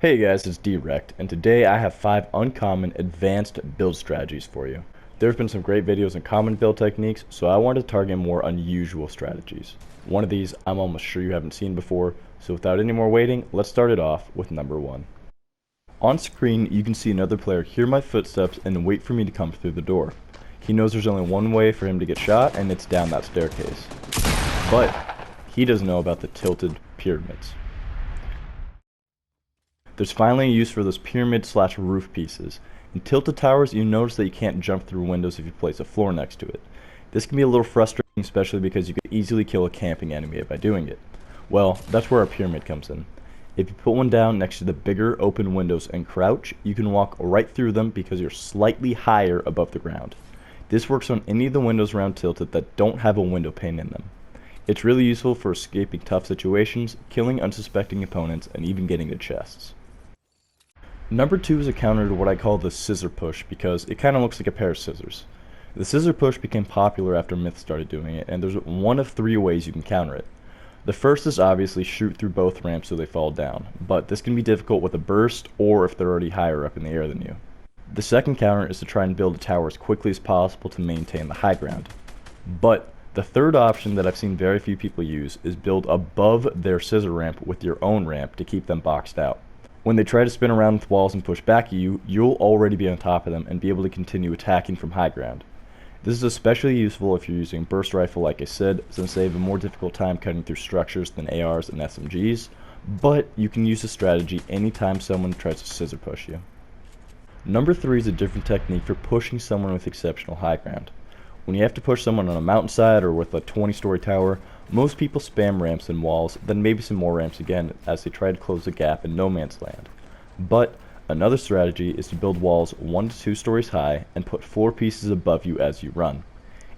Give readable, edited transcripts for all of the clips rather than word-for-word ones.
Hey guys, it's Direct, and today I have 5 uncommon advanced build strategies for you. There have been some great videos on common build techniques, so I wanted to target more unusual strategies. One of these I'm almost sure you haven't seen before, so without any more waiting, let's start it off with number 1. On screen, you can see another player hear my footsteps and wait for me to come through the door. He knows there's only one way for him to get shot, and it's down that staircase. But he doesn't know about the tilted pyramids. There's finally a use for those pyramid/roof pieces. In tilted towers, you notice that you can't jump through windows if you place a floor next to it. This can be a little frustrating, especially because you could easily kill a camping enemy by doing it. Well, that's where our pyramid comes in. If you put one down next to the bigger open windows and crouch, you can walk right through them because you're slightly higher above the ground. This works on any of the windows around Tilted that don't have a window pane in them. It's really useful for escaping tough situations, killing unsuspecting opponents, and even getting to chests. Number 2 is a counter to what I call the scissor push because it kind of looks like a pair of scissors. The scissor push became popular after Myth started doing it, and there's one of 3 ways you can counter it. The first is obviously shoot through both ramps so they fall down, but this can be difficult with a burst or if they're already higher up in the air than you. The second counter is to try and build a tower as quickly as possible to maintain the high ground. But the third option that I've seen very few people use is build above their scissor ramp with your own ramp to keep them boxed out. When they try to spin around with walls and push back at you, you'll already be on top of them and be able to continue attacking from high ground. This is especially useful if you're using burst rifle like I said, since they have a more difficult time cutting through structures than ARs and SMGs, but you can use this strategy anytime someone tries to scissor push you. Number 3 is a different technique for pushing someone with exceptional high ground. When you have to push someone on a mountainside or with a 20-story tower, most people spam ramps and walls, then maybe some more ramps again as they try to close the gap in no man's land. But another strategy is to build walls 1 to 2 stories high and put floor pieces above you as you run.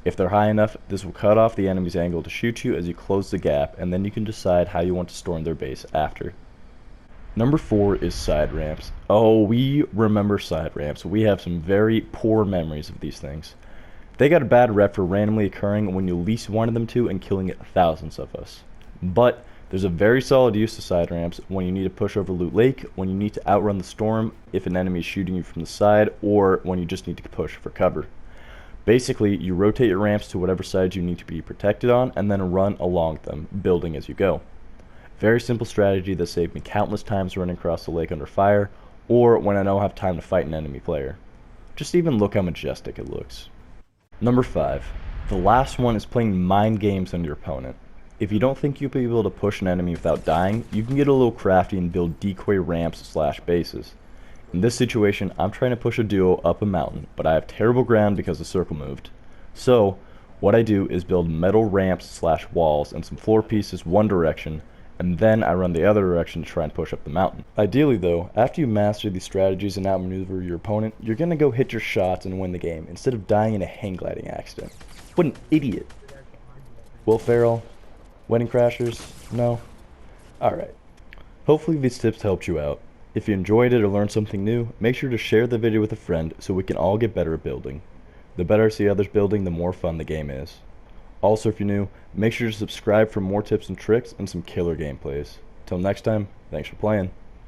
If they're high enough, this will cut off the enemy's angle to shoot you as you close the gap, and then you can decide how you want to storm their base after. Number 4 is side ramps. Oh, we remember side ramps. We have some very poor memories of these things. They got a bad rep for randomly occurring when you least wanted them to and killing thousands of us. But there's a very solid use of side ramps when you need to push over Loot Lake, when you need to outrun the storm if an enemy is shooting you from the side, or when you just need to push for cover. Basically, you rotate your ramps to whatever side you need to be protected on and then run along them, building as you go. Very simple strategy that saved me countless times running across the lake under fire, or when I don't have time to fight an enemy player. Just even look how majestic it looks. Number 5. The last one is playing mind games on your opponent. If you don't think you'll be able to push an enemy without dying, you can get a little crafty and build decoy ramps/bases. In this situation, I'm trying to push a duo up a mountain, but I have terrible ground because the circle moved. So, what I do is build metal ramps/walls and some floor pieces one direction, and then I run the other direction to try and push up the mountain. Ideally though, after you master these strategies and outmaneuver your opponent, you're gonna go hit your shots and win the game, instead of dying in a hang gliding accident. What an idiot. Will Ferrell? Wedding Crashers? No? Alright. Hopefully these tips helped you out. If you enjoyed it or learned something new, make sure to share the video with a friend so we can all get better at building. The better I see others building, the more fun the game is. Also, if you're new, make sure to subscribe for more tips and tricks and some killer gameplays. Till next time, thanks for playing.